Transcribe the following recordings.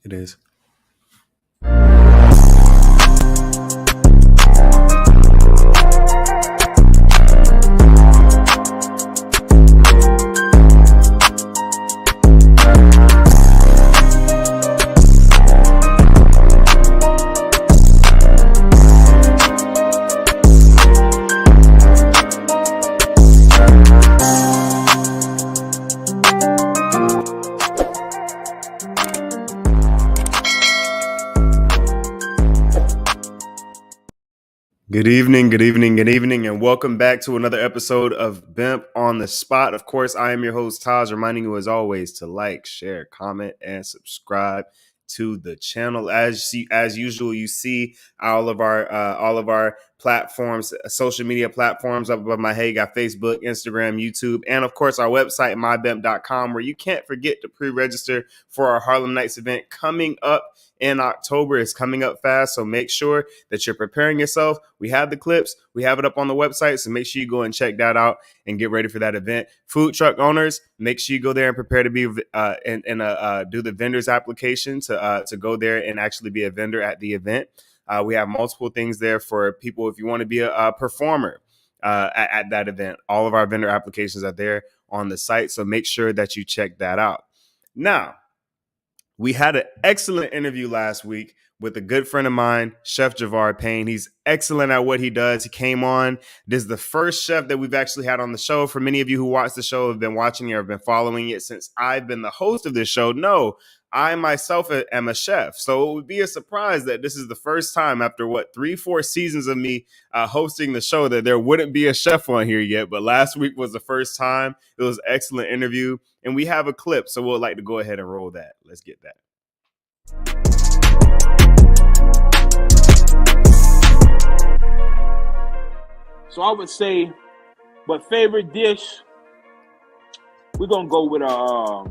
It is. Good evening, and welcome back to another episode of BIMP on the Spot. Of course, I am your host, Taj, reminding you as always to like, share, comment, and subscribe to the channel. As usual, you see all of our platforms, social media platforms up above my head. You got Facebook, Instagram, YouTube, and of course our website, mybimp.com, where you can't forget to pre-register for our Harlem Nights event coming up in October. Is coming up fast, so make sure that you're preparing yourself. We have the clips, we have it up on the website, so make sure you go and check that out and get ready for that event. Food truck owners, make sure you go there and prepare to be do the vendor's application to go there and actually be a vendor at the event. We have multiple things there for people if you want to be a performer at that event. All of our vendor applications are there on the site, so make sure that you check that out. Now, we had an excellent interview last week with a good friend of mine, Chef Javar Payne. He's excellent at what he does. He came on. This is the first chef that we've actually had on the show. For many of you who watch the show, have been watching it or have been following it since I've been the host of this show, no, I myself am a chef. So it would be a surprise that this is the first time after 3-4 seasons of me hosting the show that there wouldn't be a chef on here yet. But last week was the first time. It was an excellent interview. And we have a clip, so we'd like to go ahead and roll that. Let's get that. So I would say, but favorite dish, we're gonna go with a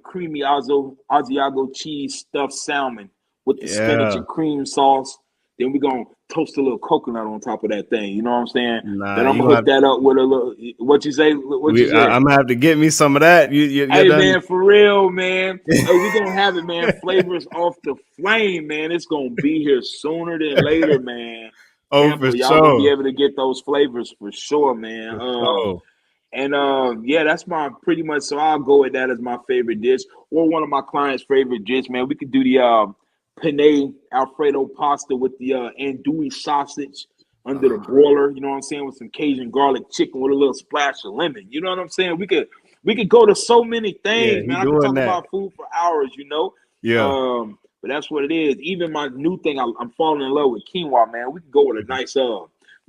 creamy Asiago cheese stuffed salmon with the spinach and cream sauce. Then we're gonna toast a little coconut on top of that thing. You know what I'm saying? Then I'm gonna hook that up with a little. What you say? I'm gonna have to get me some of that. Hey man, for real, man. We're gonna have it, man. Flavors off the flame, man. It's gonna be here sooner than later, man. Oh, for y'all sure. Gonna be able to get those flavors for sure, man. Yeah, that's my pretty much. So I'll go with that as my favorite dish, or one of my clients' favorite dish, man. We could do the penne Alfredo pasta with the andouille sausage under the broiler. You know what I'm saying? With some Cajun garlic chicken with a little splash of lemon. You know what I'm saying? We could go to so many things, man. I could talk about food for hours. You know? Yeah. But that's what it is. Even my new thing, I'm falling in love with quinoa, man. We could go with a nice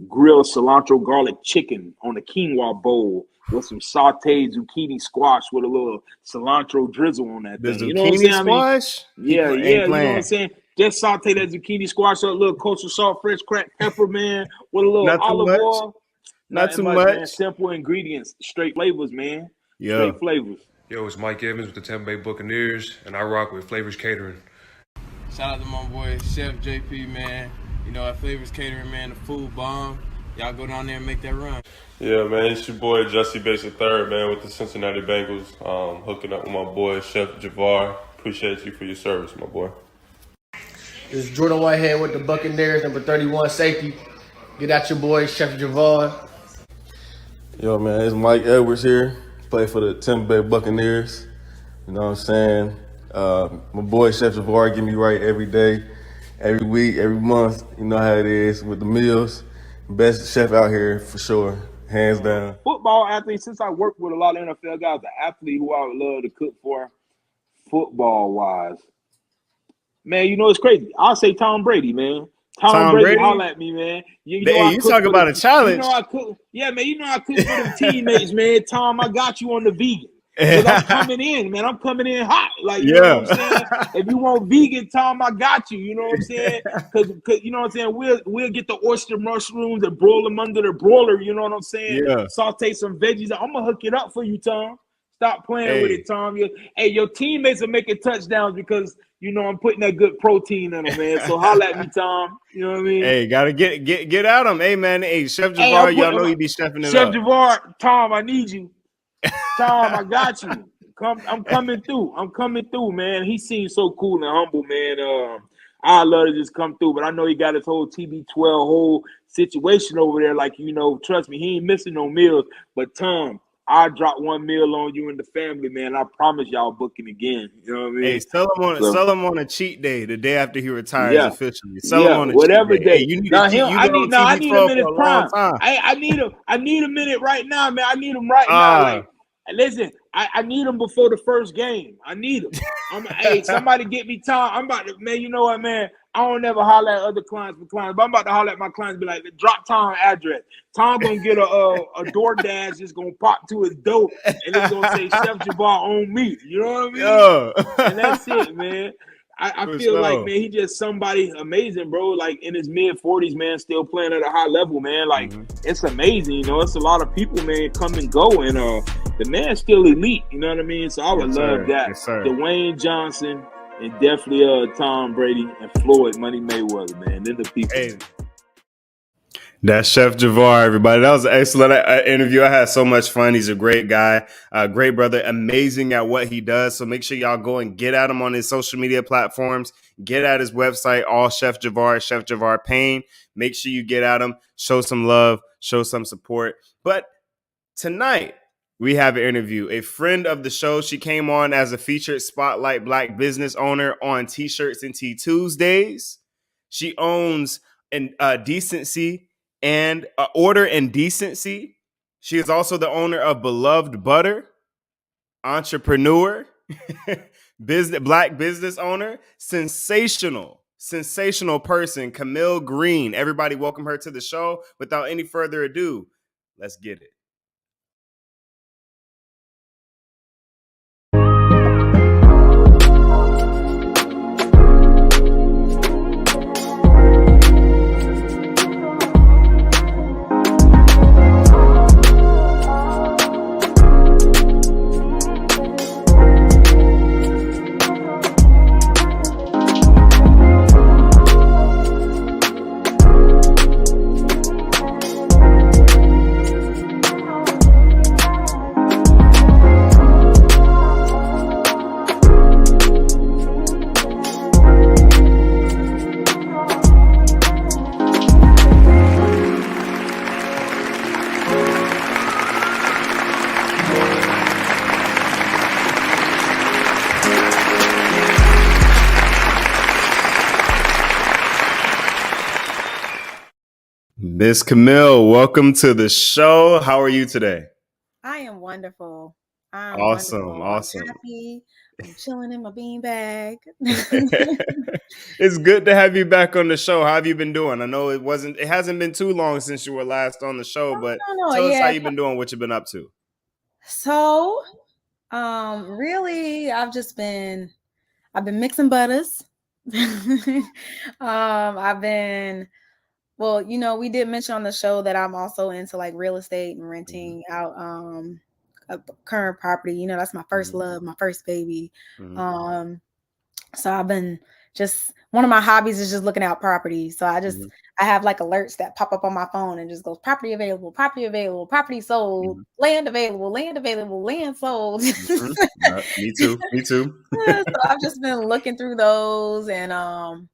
grilled cilantro garlic chicken on a quinoa bowl with some sauteed zucchini squash with a little cilantro drizzle on that thing. You know what I'm saying? Squash? Yeah. You know what I'm saying? Just saute that zucchini squash up, a little kosher salt, fresh cracked pepper, man, with a little olive oil. Not too much. Man. Simple ingredients, straight flavors, man. Yeah. Straight flavors. Yo, it's Mike Evans with the Tampa Bay Buccaneers, and I rock with Flavors Catering. Shout out to my boy Chef JP, man. You know, at Flavors Catering, man, the food bomb. Y'all go down there and make that run. Yeah, man, it's your boy Jesse Bates III, man, with the Cincinnati Bengals. Hooking up with my boy Chef Javar. Appreciate you for your service, my boy. This is Jordan Whitehead with the Buccaneers, number 31 safety. Get out your boy Chef Javar. Yo, man, it's Mike Edwards here. Play for the Tampa Bay Buccaneers. You know what I'm saying? My boy Chef Javar get me right every day, every week, every month. You know how it is with the meals. Best chef out here for sure, hands down. Football athlete, since I work with a lot of NFL guys, the athlete who I would love to cook for, football-wise. Man, you know it's crazy. I'll say Tom Brady, man. Tom Brady, holler at me, man. You talk about a challenge. You know I cook. Yeah, man, you know I cook for the teammates, man. Tom, I got you on the vegan. Because I'm coming in, man. I'm coming in hot. Like, you know what I'm saying? If you want vegan, Tom, I got you. You know what I'm saying? Because you know what I'm saying? We'll get the oyster mushrooms and broil them under the broiler. You know what I'm saying? Yeah. Saute some veggies. I'm going to hook it up for you, Tom. Stop playing with it, Tom. Your teammates are making touchdowns because, you know, I'm putting that good protein in them, man. So holla at me, Tom. You know what I mean? Hey, gotta get at them. Hey, man. Hey, Chef Javar, y'all know he be chefing it Chef up. Javar, Tom, I need you. Tom, I got you. I'm coming through. I'm coming through, man. He seems so cool and humble, man. I love to just come through, but I know he got his whole TB12 whole situation over there. Like, trust me, he ain't missing no meals. But Tom, I drop one meal on you and the family, man. I promise y'all booking again. You know what I mean? Hey, sell him on a cheat day the day after he retires Yeah, officially. Sell him yeah, on a cheat whatever day. Hey, day. you need a Now cheat. him, You've been on I need him TB12 in for his a long prime. time. I need a minute right now, man. I need him right now. Like, listen, I need him before the first game. I need him. Hey, somebody get me time. I'm about to, man. You know what, man? I don't ever holler at other clients for clients, but I'm about to holler at my clients. Be like, drop Tom address. Tom gonna get a DoorDash. Just gonna pop to his door, and it's gonna say Chef Javar on me. You know what I mean? Yo. And that's it, man. I feel like, man, he just somebody amazing, bro. Like in his mid-40s, man, still playing at a high level, man. Like it's amazing, It's a lot of people, man, come and go, and the man's still elite. You know what I mean? So I would love that. Yes, sir. Dwayne Johnson and definitely Tom Brady and Floyd Money Mayweather, man. They're the people. Hey. That's Chef Javar, everybody. That was an excellent interview. I had so much fun. He's a great guy, great brother, amazing at what he does. So make sure y'all go and get at him on his social media platforms. Get at his website, all Chef Javar, Chef Javar Payne. Make sure you get at him, show some love, show some support. But tonight, we have an interview. A friend of the show. She came on as a featured Spotlight Black business owner on T-Shirts and Tea Tuesdays. She owns Decency and Order and Decency. She is also the owner of Beloved Butter, entrepreneur, black business owner, sensational person, Kamille Green. Everybody welcome her to the show. Without any further ado, let's get it. Miss Kamille, welcome to the show. How are you today? I am wonderful. Awesome. I'm happy. I'm chilling in my beanbag. It's good to have you back on the show. How have you been doing? I know it hasn't been too long since you were last on the show, but tell us how you've been doing, what you've been up to. So, really, I've been mixing butters. Well, we did mention on the show that I'm also into like real estate and renting out a current property. That's my first love, my first baby. So I've been one of my hobbies is just looking out properties. So I have like alerts that pop up on my phone and just goes property available, property sold, land available, land sold. Me too. So I've just been looking through those, and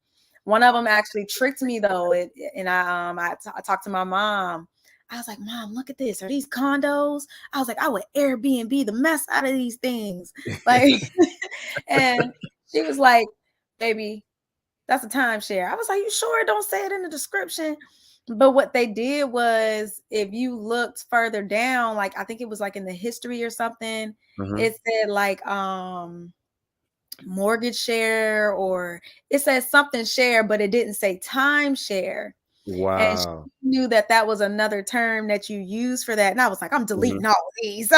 one of them actually tricked me though. I talked to my mom. I was like, Mom, look at this. Are these condos? I was like, I would Airbnb the mess out of these things. Like, and she was like, baby, that's a timeshare. I was like, you sure? Don't say it in the description. But what they did was, if you looked further down, like I think it was like in the history or something, it said like mortgage share, or it says something share, but it didn't say timeshare. Wow. And she knew that was another term that you use for that. And I was like, I'm deleting all of these.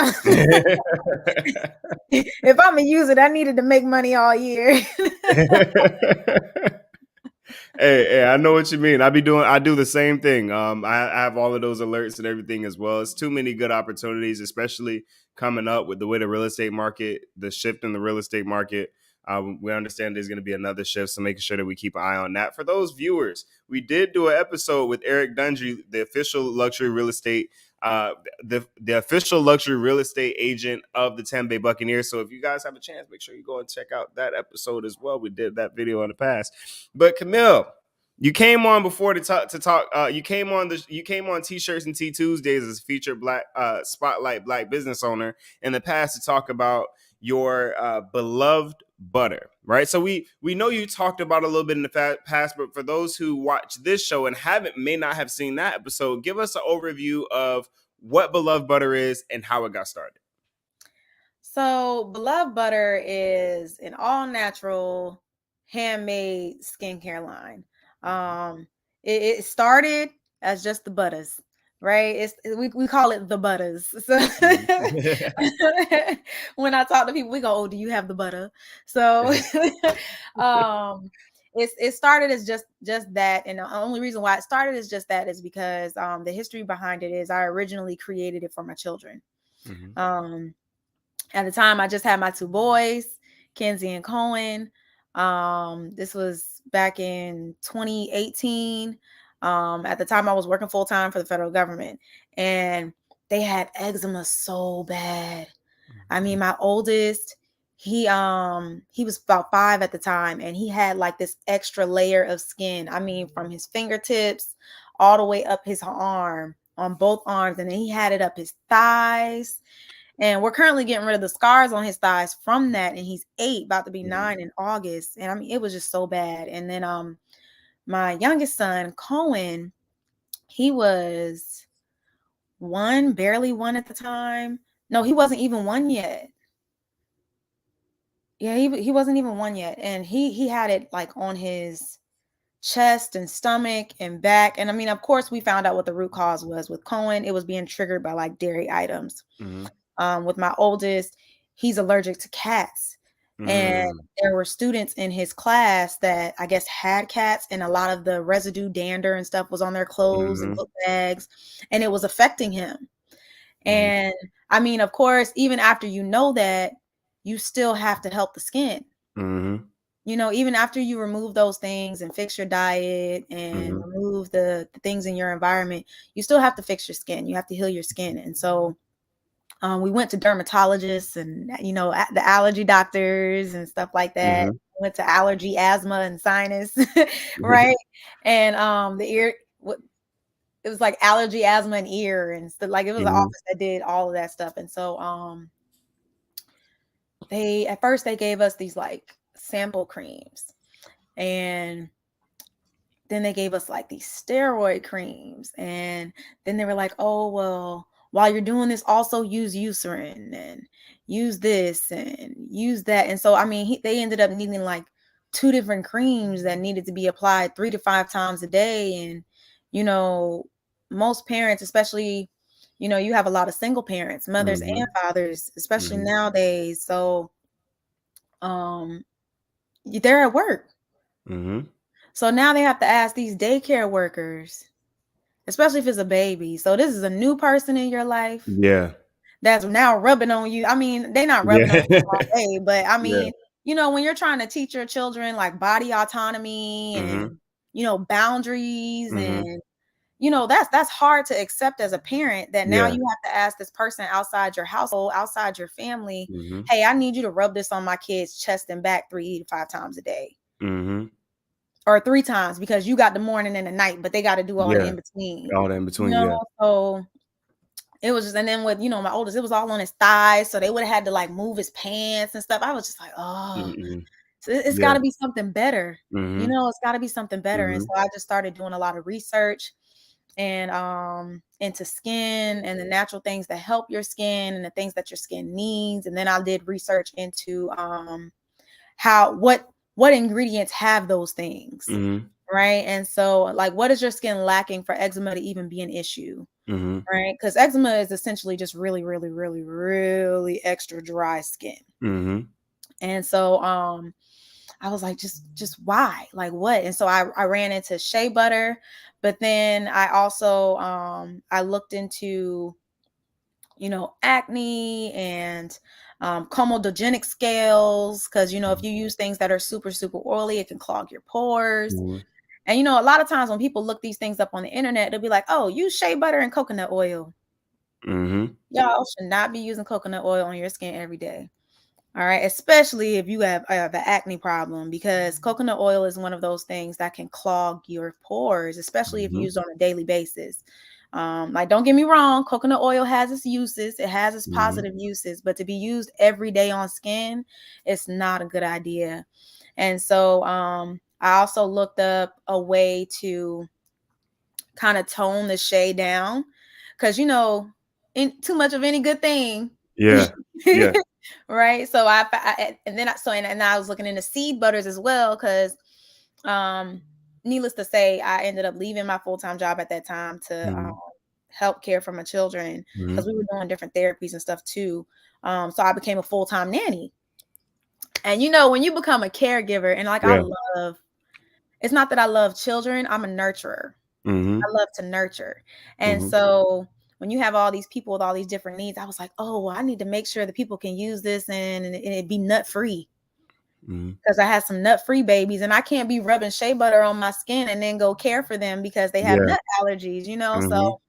If I'm gonna use it, I needed to make money all year. Hey, I know what you mean. I do the same thing. I have all of those alerts and everything as well. It's too many good opportunities, especially coming up with the way the real estate market, the shift in the real estate market. We understand there's going to be another shift, so making sure that we keep an eye on that. For those viewers, we did do an episode with Eric Dundry, the official luxury real estate the official luxury real estate agent of the Tampa Bay Buccaneers. So if you guys have a chance, make sure you go and check out that episode as well. We did that video in the past. But Kamille, you came on before to talk. You came on T-shirts and T Tuesdays as a featured black spotlight black business owner in the past to talk about your beloved butter, right? So we know you talked about a little bit in the past, but for those who watch this show and may not have seen that episode, give us an overview of what beloved butter is and how it got started. So beloved butter is an all natural handmade skincare line. It started as just the butters, right? We call it the butters. So when I talk to people, we go, "Oh, do you have the butter?" So it started as just that, and the only reason why it started as just that is because the history behind it is I originally created it for my children. At the time, I just had my two boys, Kenzie and Cohen. This was back in 2018. At the time, I was working full time for the federal government, and they had eczema so bad. I mean, my oldest, he was about 5 at the time, and he had like this extra layer of skin. I mean, from his fingertips all the way up his arm, on both arms, and then he had it up his thighs. And we're currently getting rid of the scars on his thighs from that. And he's 8, about to be 9 in August. And I mean, it was just so bad. And then my youngest son, Cohen, he was 1, barely 1 at the time. No, he wasn't even 1 yet. Yeah, he wasn't even 1 yet. And he had it like on his chest and stomach and back. And I mean, of course, we found out what the root cause was. With Cohen, it was being triggered by like dairy items. With my oldest, he's allergic to cats. And there were students in his class that I guess had cats, and a lot of the residue dander and stuff was on their clothes and book bags, and it was affecting him. And I mean, of course, even after you know that, you still have to help the skin. You know, even after you remove those things and fix your diet and remove the things in your environment, you still have to fix your skin. You have to heal your skin. And so we went to dermatologists and, you know, the allergy doctors and stuff like that. Went to allergy, asthma, and sinus, right? And the ear, it was like allergy, asthma, and ear, and stuff. Like it was an office that did all of that stuff. And so at first they gave us these like sample creams, and then they gave us like these steroid creams, and then they were like, "Oh, well, while you're doing this, also use Eucerin and use this and use that." And so, I mean, they ended up needing like 2 different creams that needed to be applied 3 to 5 times a day. And, you know, most parents, especially, you know, you have a lot of single parents, mothers and fathers, especially nowadays. So, they're at work. So now they have to ask these daycare workers, especially if it's a baby. So this is a new person in your life. Yeah. That's now rubbing on you. I mean, they're not rubbing on you all day, but I mean, you know, when you're trying to teach your children like body autonomy and, you know, boundaries and, you know, that's hard to accept as a parent, that now you have to ask this person outside your household, outside your family, "Hey, I need you to rub this on my kid's chest and back 3 to 5 times a day." Or 3 times, because you got the morning and the night, but they got to do all the in between. All the in between, you know? So it was just, and then with, you know, my oldest, it was all on his thighs, so they would have had to like move his pants and stuff. I was just like, oh, so it's got to be something better. You know, it's got to be something better. And so I just started doing a lot of research and into skin and the natural things that help your skin and the things that your skin needs. And then I did research into what ingredients have those things, right? And so, like, what is your skin lacking for eczema to even be an issue, right? Because eczema is essentially just really, really, really, really extra dry skin. And so, I was like, just why? Like, what? And so I ran into shea butter, but then I also I looked into, you know, acne and comedogenic scales, because, you know, if you use things that are super, super oily, it can clog your pores. And, you know, a lot of times when people look these things up on the internet, they'll be like, "Oh, use shea butter and coconut oil." Mm-hmm. Y'all should not be using coconut oil on your skin every day. All right, especially if you have the acne problem, because coconut oil is one of those things that can clog your pores, especially if Mm-hmm. used on a daily basis. Like, don't get me wrong, coconut oil has its uses, it has its Mm-hmm. positive uses, but to be used every day on skin, it's not a good idea. And so I also looked up a way to kind of tone the shade down, because too much of any good thing. Yeah. Yeah. Right. So and I was looking into seed butters as well, because needless to say, I ended up leaving my full-time job at that time to Mm-hmm. help care for my children, because we were doing different therapies and stuff too. So I became a full-time nanny. And when you become a caregiver, and like, Yeah. it's not that I love children, I'm a nurturer. Mm-hmm. I love to nurture. And Mm-hmm. so when you have all these people with all these different needs, I was like, oh, well, I need to make sure that people can use this and it be nut free. Because I had some nut free babies, and I can't be rubbing shea butter on my skin and then go care for them because they have Yeah. nut allergies, Mm-hmm. So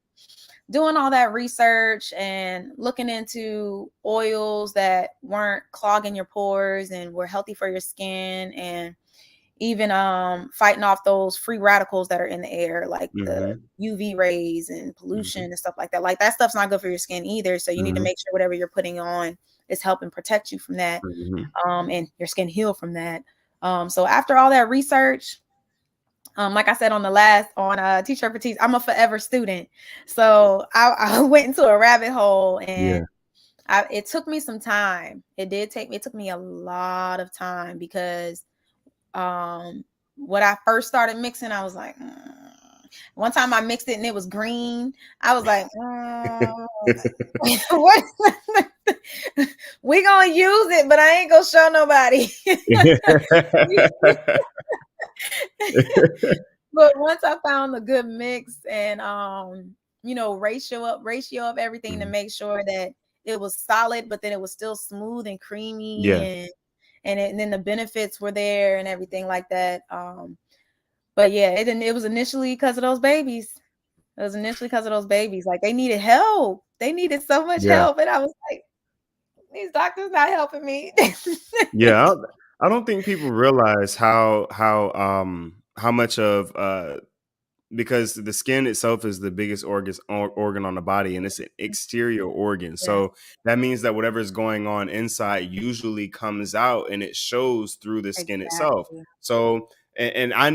doing all that research and looking into oils that weren't clogging your pores and were healthy for your skin, and even fighting off those free radicals that are in the air, like the Mm-hmm. UV rays and pollution Mm-hmm. and stuff like that. Like, that stuff's not good for your skin either. So you need to Mm-hmm. make sure whatever you're putting on is helping protect you from that, Mm-hmm. and your skin heal from that. So after all that research, like I said on T-shirt for Tees, I'm a forever student. So I went into a rabbit hole, and it took me some time. It took me a lot of time, because when I first started mixing, I was like, one time I mixed it and it was green. I was like, what? We gonna use it, but I ain't gonna show nobody. But once I found a good mix and ratio up everything to make sure that it was solid, but then it was still smooth and creamy, and then the benefits were there and everything like that. But yeah, it was initially because of those babies. It was initially because of those babies. Like, they needed help. They needed so much Yeah. help, and I was like, these doctors not helping me. Yeah. I don't think people realize how much of because the skin itself is the biggest organ on the body, and it's an exterior organ. Yes, So that means that whatever is going on inside usually comes out, and it shows through the skin itself. exactly. So and I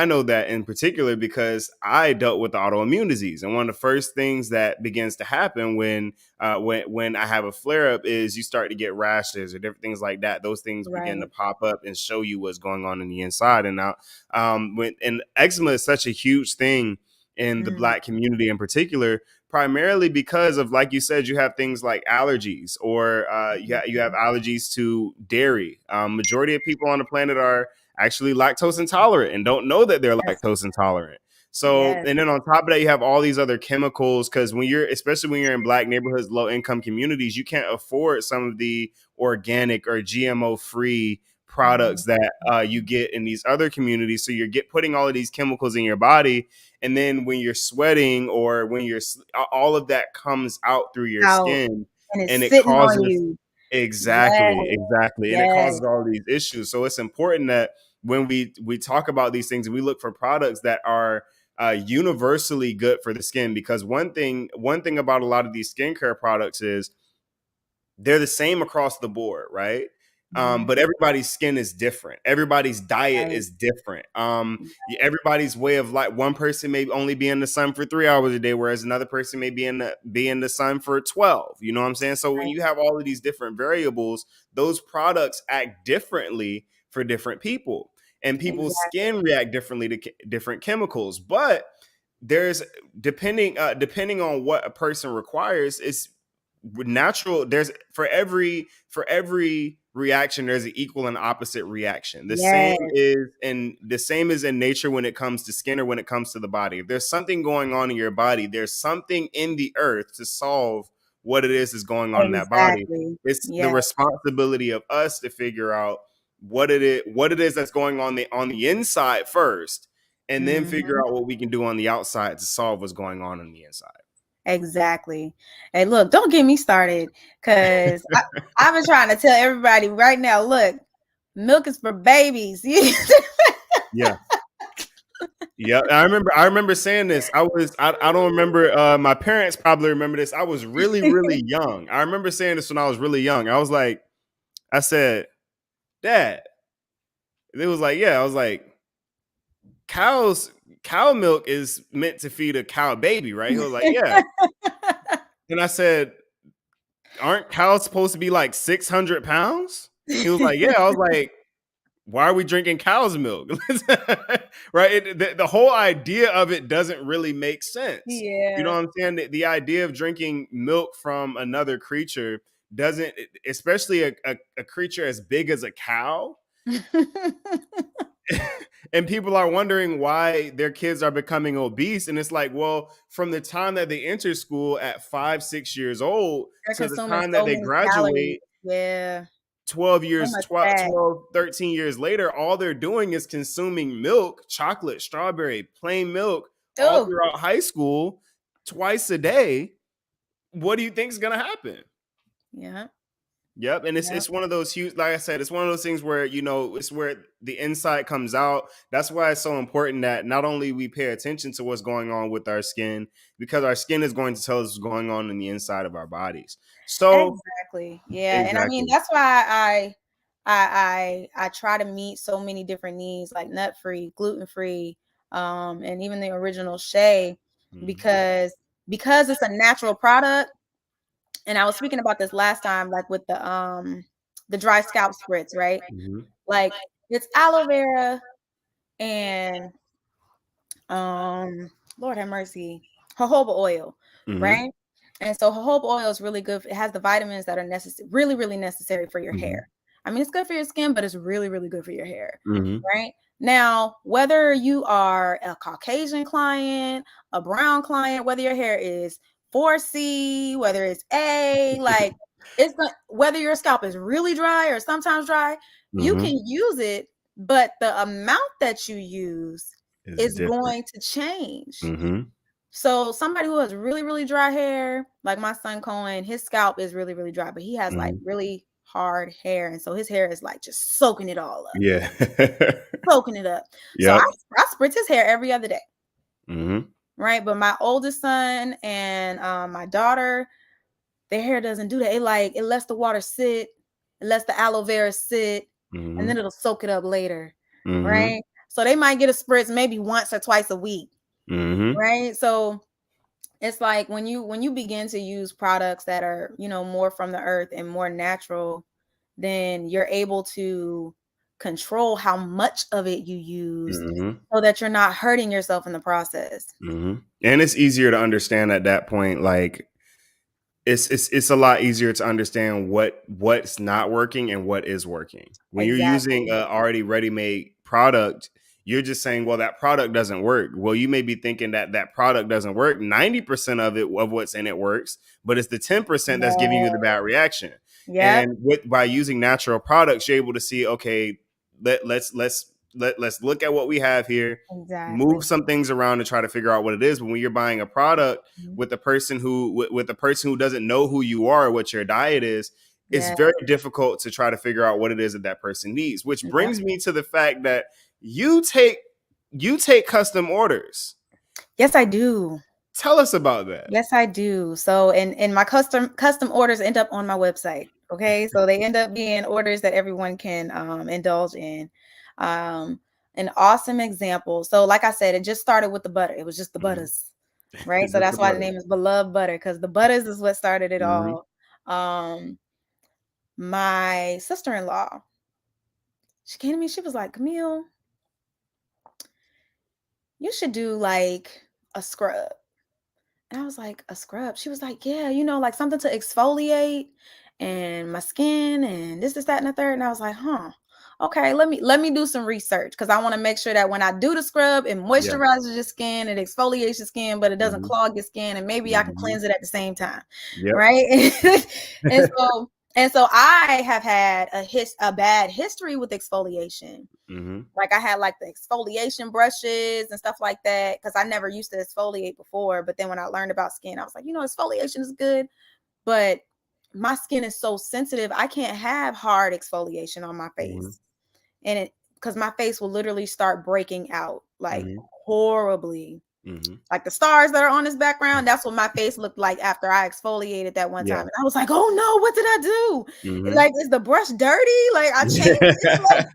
know that in particular because I dealt with autoimmune disease, and one of the first things that begins to happen when I have a flare up is you start to get rashes or different things like that. Those things begin to Right. pop up and show you what's going on in the inside. And now and eczema is such a huge thing in the Black community in particular, primarily because of, like you said, you have things like allergies, or you have allergies to dairy. Majority of people on the planet are actually lactose intolerant and don't know that they're Yes. lactose intolerant. So, Yes. and then on top of that, you have all these other chemicals, because especially when you're in Black neighborhoods, low income communities, you can't afford some of the organic or GMO free products that you get in these other communities. So you're putting all of these chemicals in your body, and then when you're sweating or when all of that comes out through your Out, skin, and and it's it sitting on causes you. exactly, Yes. and it Yes. causes all these issues. So it's important that when we talk about these things, we look for products that are universally good for the skin, because one thing about a lot of these skincare products is they're the same across the board, right? But everybody's skin is different. Everybody's diet Right. is different. Everybody's way of life. One person may only be in the sun for 3 hours a day, whereas another person may be in the sun for 12. You know what I'm saying? So when Right. you have all of these different variables, those products act differently for different people, and people's Exactly. skin react differently to different chemicals. But there's depending on what a person requires, it's natural. There's for every reaction, there's an equal and opposite reaction. The Yes. same is in nature when it comes to skin or when it comes to the body. If there's something going on in your body, there's something in the earth to solve what it is going on in that body. Exactly. It's the Yes. responsibility of us to figure out what it is that's going on the inside first, and then figure out what we can do on the outside to solve what's going on the inside. Exactly. Hey, look, don't get me started, because I've been trying to tell everybody right now, look, milk is for babies. Yeah. Yeah, I remember saying this. I don't remember, my parents probably remember this. I was really, really young. I remember saying this when I was really young. I said, Dad. It was like, yeah, I was like, cow milk is meant to feed a cow baby, right? He was like, yeah. And I said, aren't cows supposed to be like 600 pounds? He was like, yeah. I was like, why are we drinking cow's milk? Right? The whole idea of it doesn't really make sense. You know Yeah. what I'm saying? The idea of drinking milk from another creature doesn't, especially a creature as big as a cow. And people are wondering why their kids are becoming obese. And it's like, well, from the time that they enter school at 5, 6 years old They're to the consuming time that so they many calories. graduate, Yeah. 12 So years, much 12, fat. 13 years later, all they're doing is consuming milk, chocolate, strawberry, plain milk all Oh, throughout high school, twice a day. What do you think is going to happen? yeah. Yep, and Yep. it's one of those huge, like I said, it's one of those things where, it's where the insight comes out. That's why it's so important that not only we pay attention to what's going on with our skin, because our skin is going to tell us what's going on in the inside of our bodies. So Exactly. Yeah. And I mean, exactly. that's why I try to meet so many different needs, like nut free, gluten free, and even the original Shea, Mhm. because it's a natural product. And I was speaking about this last time, like with the dry scalp spritz, right? Mhm. Like it's aloe vera and Lord have mercy, jojoba oil, Mhm. right? And so jojoba oil is really good. It has the vitamins that are necessary, really, really necessary for your Mhm. hair. I mean, it's good for your skin, but it's really, really good for your hair, Mhm. right? Now, whether you are a Caucasian client, a brown client, whether your hair is 4C, whether it's A, like whether your scalp is really dry or sometimes dry, you Mhm. can use it, but the amount that you use Is is different. going to change. Mhm. So somebody who has really, really dry hair, like my son Cohen, his scalp is really, really dry, but he has like Mhm. really hard hair. And so his hair is like just soaking it all up, Yeah. soaking it up. So Yep. I spritz his hair every other day, Mhm. right? But my oldest son and my daughter, their hair doesn't do that. It lets the water sit, it lets the aloe vera sit, and then Mhm. it'll soak it up later, Mhm. right? So they might get a spritz maybe once or twice a week, Mhm. right? So it's like when you begin to use products that are, more from the earth and more natural, then you're able to control how much of it you use Mhm. so that you're not hurting yourself in the process. Mhm. And it's easier to understand at that point, like it's a lot easier to understand what's not working and what is working. When you're using Exactly. a already ready-made product, you're just saying, well, that product doesn't work. Well, you may be thinking that that product doesn't work. 90% of what's in it works, but it's the 10% that's giving you the Yeah. bad reaction. Yep. And by using natural products, you're able to see, okay, let's look at what we have here, move Exactly. some things around to try to figure out what it is. But when you're buying a product Mhm. with the person who doesn't know who you are or what your diet is, it's Yeah. very difficult to try to figure out what it is that that person needs. Which Yep. brings me to the fact that you take custom orders. Yes, I do. Tell us about that. Yes, I do. So, and my custom orders end up on my website. Okay, so they end up being orders that everyone can indulge in. Um, an awesome example. So, like I said, it just started with the butter. It was just the Mhm. butters, right? So Just the that's why the butter. name is Beloved Butter, because the butters is what started it Mhm. all. My sister-in-law, she came to me. She was like, "Kamille, you should do like a scrub." And I was like, "A scrub?" She was like, "Yeah, like something to exfoliate and my skin and this, that, and the third." And I was like, "Huh. Okay, let me do some research, because I want to make sure that when I do the scrub, it Yeah. moisturizes your skin, it exfoliates your skin, but it doesn't Mhm. clog your skin, and maybe I can Mhm. cleanse it at the same time." Yep. Right. And so And so I have had a bad history with exfoliation. Like I had like the exfoliation brushes and stuff like that because I never used to exfoliate before. But then when I learned about skin, I was like, exfoliation is good, but my skin is so sensitive. I can't have hard exfoliation on my face, and it because my face will literally start breaking out like horribly. Like the stars that are on this background, that's what my face looked like after I exfoliated that one time. And I was like, oh no, what did I do? Like, is the brush dirty? Like I changed it.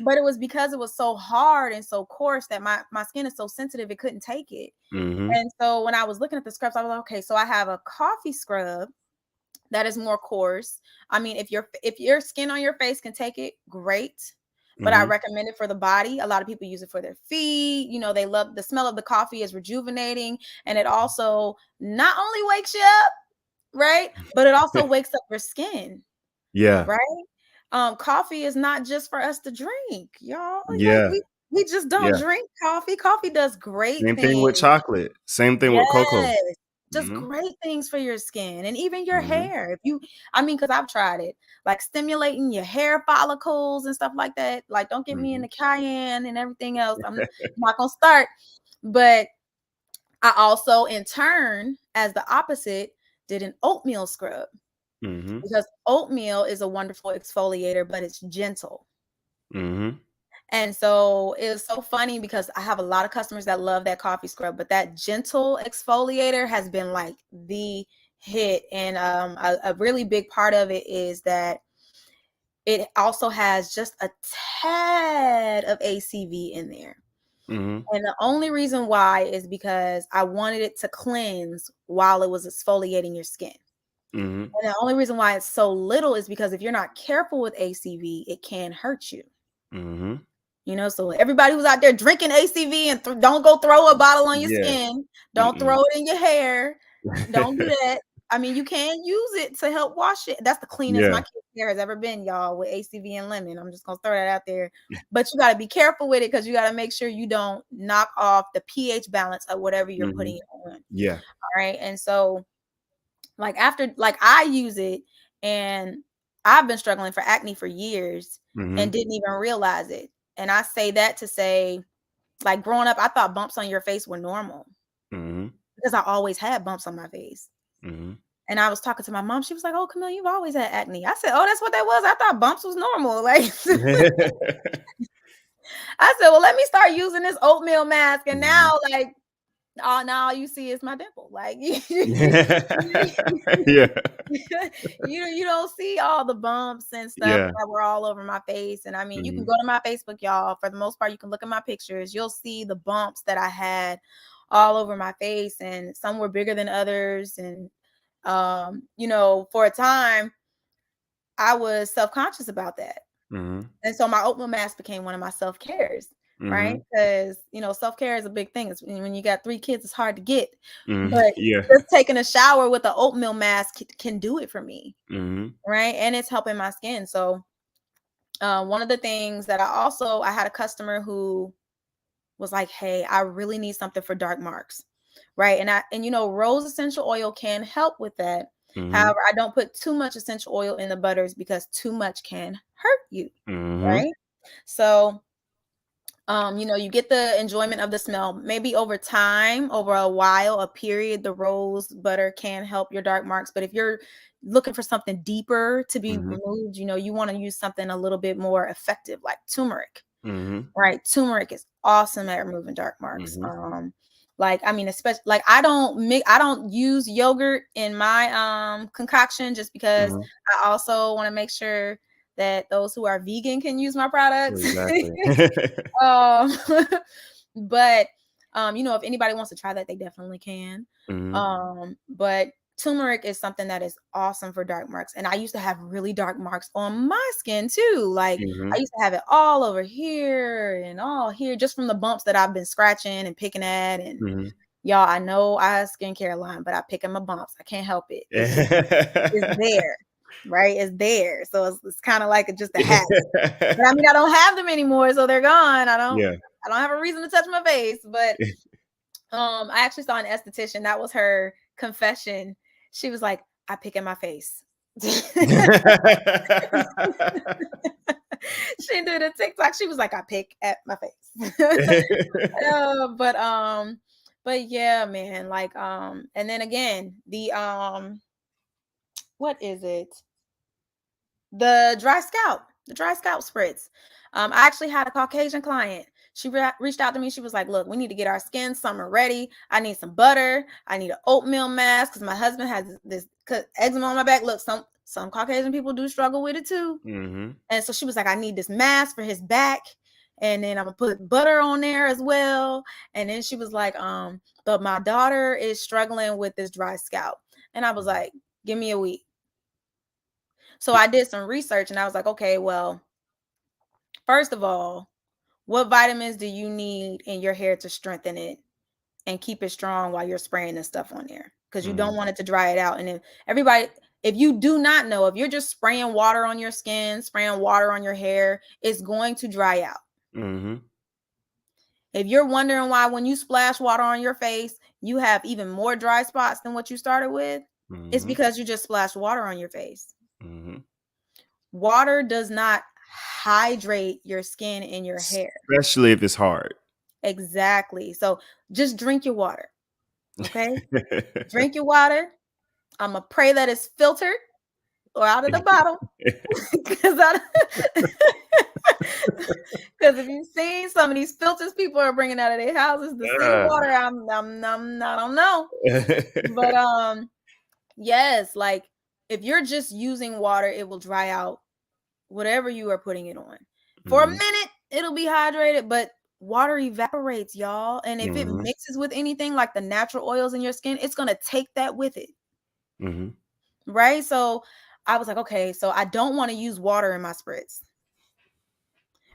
But it was because it was so hard and so coarse that my skin is so sensitive, it couldn't take it. And so when I was looking at the scrubs, I was like, okay, so I have a coffee scrub that is more coarse. I mean, if your skin on your face can take it, great. But I recommend it for the body. A lot of people use it for their feet. They love the smell of the coffee is rejuvenating. And it also not only wakes you up, right? But it also wakes up your skin. Yeah. Right? Coffee is not just for us to drink, y'all. Yeah. Like we just don't drink coffee. Coffee does great Same things. thing with chocolate. Same thing with cocoa. Just great things for your skin and even your hair. Because I've tried it, like stimulating your hair follicles and stuff like that. Like, don't get me into cayenne and everything else. I'm not gonna start. But I also, in turn, as the opposite, did an oatmeal scrub because oatmeal is a wonderful exfoliator, but it's gentle. And so it was so funny because I have a lot of customers that love that coffee scrub, but that gentle exfoliator has been like the hit. And a really big part of it is that it also has just a tad of ACV in there. And the only reason why is because I wanted it to cleanse while it was exfoliating your skin. And the only reason why it's so little is because if you're not careful with ACV, it can hurt you. So everybody who's out there drinking ACV and don't go throw a bottle on your skin. Don't throw it in your hair. Don't do that. I mean, you can use it to help wash it. That's the cleanest my kid's hair has ever been, y'all, with ACV and lemon. I'm just going to throw that out there. But you got to be careful with it because you got to make sure you don't knock off the pH balance of whatever you're putting it on. Yeah. All right. And so I use it, and I've been struggling for acne for years and didn't even realize it. And I say that to say, like, growing up, I thought bumps on your face were normal because I always had bumps on my face. And I was talking to my mom. She was like, oh, Kamille, you've always had acne. I said, oh, that's what that was. I thought bumps was normal. Like, I said, well, let me start using this oatmeal mask. And now, like, all you see is my dimple. Like, you don't see all the bumps and stuff that were all over my face. And I mean, you can go to my Facebook, y'all. For the most part, you can look at my pictures. You'll see the bumps that I had all over my face, and some were bigger than others. And for a time, I was self-conscious about that. And so my oatmeal mask became one of my self-cares. Right? Because, self-care is a big thing. It's when you got 3 kids, it's hard to get. But just taking a shower with an oatmeal mask can do it for me. Right? And it's helping my skin. So one of the things that I had a customer who was like, hey, I really need something for dark marks. Right? And rose essential oil can help with that. However, I don't put too much essential oil in the butters because too much can hurt you. Right? So you get the enjoyment of the smell. Maybe over time, over a period, the rose butter can help your dark marks. But if you're looking for something deeper to be removed, you want to use something a little bit more effective, like turmeric. Right? Turmeric is awesome at removing dark marks. Especially like I don't use yogurt in my concoction just because I also want to make sure that those who are vegan can use my products. Exactly. But if anybody wants to try that, they definitely can. But turmeric is something that is awesome for dark marks. And I used to have really dark marks on my skin too. Like I used to have it all over here and all here just from the bumps that I've been scratching and picking at. And y'all, I know I have skincare line, but I pick at my bumps. I can't help it. It's there. Right? It's there. So it's kind of like just a habit. But I mean, I don't have them anymore, so they're gone. I don't have a reason to touch my face. But I actually saw an esthetician. That was her confession. She was like, I pick at my face. She did a TikTok. She was like, I pick at my face. But yeah, man, like and then again, the what is it? The dry scalp spritz. I actually had a Caucasian client. She reached out to me. She was like, look, we need to get our skin summer ready. I need some butter. I need an oatmeal mask because my husband has this eczema on my back. Look, some Caucasian people do struggle with it too. Mm-hmm. And so she was like, I need this mask for his back. And then I'm gonna put butter on there as well. And then she was like, but my daughter is struggling with this dry scalp. And I was like, give me a week. So I did some research and I was like, okay, well, first of all, what vitamins do you need in your hair to strengthen it and keep it strong while you're spraying this stuff on there? Because you don't want it to dry it out. And if you do not know, if you're just spraying water on your skin, spraying water on your hair, it's going to dry out. Mm-hmm. If you're wondering why when you splash water on your face, you have even more dry spots than what you started with, it's because you just splashed water on your face. Mm-hmm. Water does not hydrate your skin and your hair. Especially if it's hard. Exactly. So just drink your water. Okay? Drink your water. I'm going to pray that it's filtered or out of the bottle. Because if you've seen some of these filters people are bringing out of their houses, the same water, I don't know. But yes, like if you're just using water, it will dry out whatever you are putting it on. For a minute, it'll be hydrated, but water evaporates, y'all. And if it mixes with anything like the natural oils in your skin, it's going to take that with it. Right? So I was like, okay, so I don't want to use water in my spritz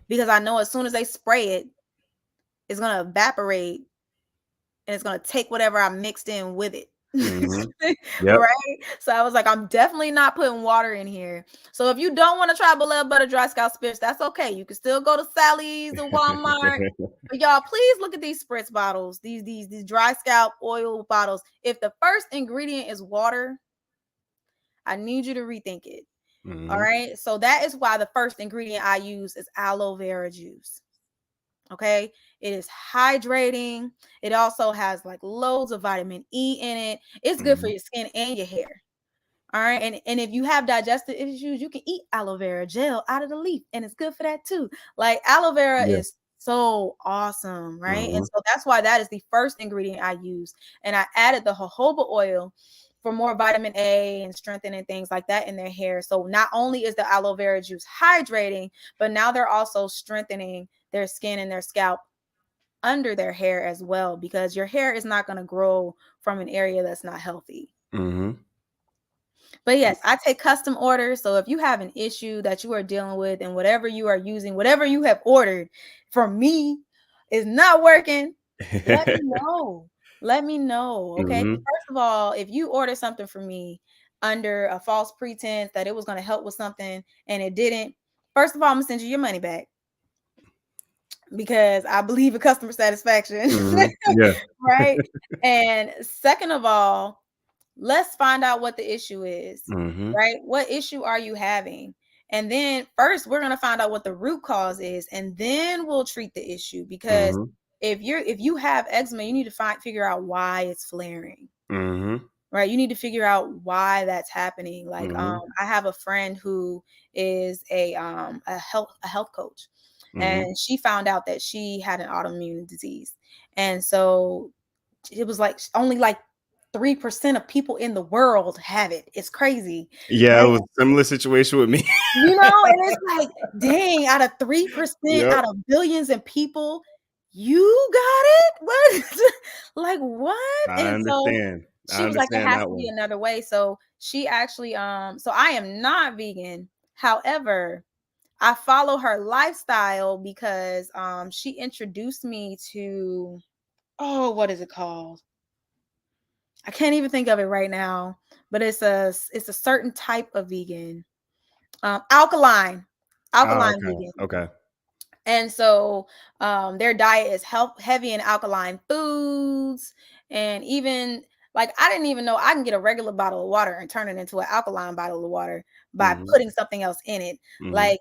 because I know as soon as they spray it, it's going to evaporate and it's going to take whatever I mixed in with it. Yep. Right? So I was like, I'm definitely not putting water in here. So if you don't want to try Balea Butter Dry Scalp Spritz, that's okay. You can still go to Sally's or Walmart. But y'all, please look at these spritz bottles, these dry scalp oil bottles. If the first ingredient is water, I need you to rethink it. All right. So that is why the first ingredient I use is aloe vera juice. Okay. It is hydrating. It also has like loads of vitamin E in it. It's good for your skin and your hair. All right. And if you have digestive issues, you can eat aloe vera gel out of the leaf. And it's good for that too. Like aloe vera is so awesome. Right. And so that's why that is the first ingredient I use. And I added the jojoba oil for more vitamin A and strengthening things like that in their hair. So not only is the aloe vera juice hydrating, but now they're also strengthening their skin and their scalp under their hair as well, because your hair is not going to grow from an area that's not healthy. But yes, I take custom orders. So if you have an issue that you are dealing with and whatever you are using, whatever you have ordered from me is not working, let me know. Let me know. Okay. First of all, if you order something from me under a false pretense that it was going to help with something and it didn't, first of all, I'm going to send you your money back because I believe in customer satisfaction. Right. And second of all, let's find out what the issue is. Right. What issue are you having? And then first we're going to find out what the root cause is, and then we'll treat the issue, because if you have eczema, you need to figure out why it's flaring. Right. You need to figure out why that's happening. Like I have a friend who is a health coach, and she found out that she had an autoimmune disease. And so it was like only like 3% of people in the world have it. It's crazy. Yeah, right? It was a similar situation with me. You know, and it's like, dang, out of 3% out of billions of people, you got it? What? Like what? I understand. So she was like, there has to be another way. So she actually, so I am not vegan. However, I follow her lifestyle because she introduced me to, what is it called? I can't even think of it right now, but it's a certain type of vegan, alkaline vegan. Okay. And so their diet is heavy in alkaline foods, and even Like, I didn't even know I can get a regular bottle of water and turn it into an alkaline bottle of water by Mhm. putting something else in it. Mhm. Like,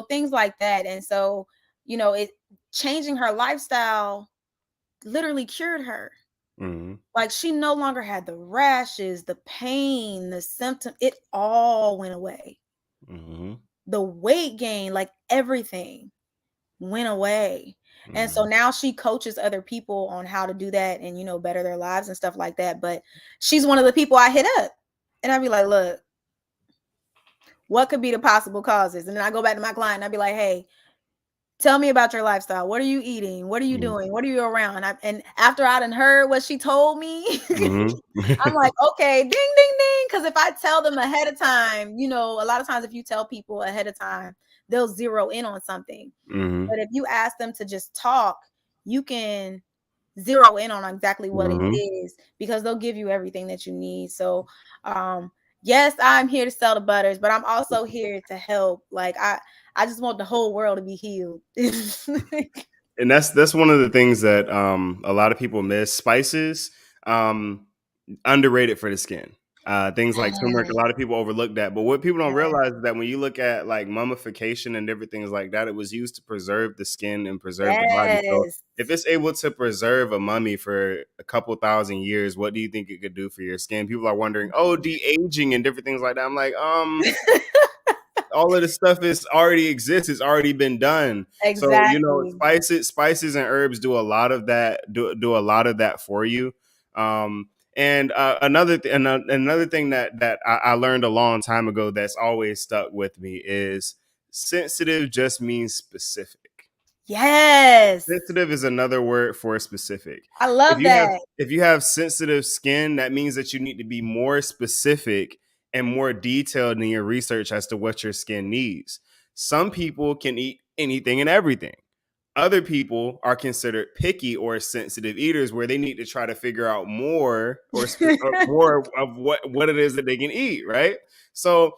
things like that. And so, it changing her lifestyle literally cured her. Mhm. Like, she no longer had the rashes, the pain, the symptom. It all went away. Mhm. The weight gain, like everything went away. And so Mhm. now she coaches other people on how to do that and, better their lives and stuff like that. But she's one of the people I hit up. And I'd be like, look, what could be the possible causes? And then I go back to my client and I'd be like, hey, tell me about your lifestyle. What are you eating? What are you Mhm. doing? What are you around? And after I done heard what she told me, Mhm. I'm like, okay, ding, ding, ding. Because if I tell them ahead of time, a lot of times if you tell people ahead of time, they'll zero in on something. Mhm. But if you ask them to just talk, you can zero in on exactly what it Mhm. is because they'll give you everything that you need. So, yes, I'm here to sell the butters, but I'm also here to help. Like, I just want the whole world to be healed. And that's one of the things that a lot of people miss. Spices, underrated for the skin. Things like turmeric, a lot of people overlook that. But what people don't realize is that when you look at like mummification and different things like that, it was used to preserve the skin and preserve the body. So Yes, if it's able to preserve a mummy for a couple thousand years, what do you think it could do for your skin? People are wondering, oh, de-aging and different things like that. I'm like, all of this stuff is already exists. It's already been done. So exactly. spices and herbs do a lot of that. Do a lot of that for you. And another thing that I learned a long time ago that's always stuck with me is sensitive just means specific. Yes, Sensitive is another word for specific. I love that. If you have sensitive skin, that means that you need to be more specific and more detailed in your research as to what your skin needs. Some people can eat anything and everything. Other people are considered picky or sensitive eaters, where they need to try to figure out more more of what it is that they can eat, right? So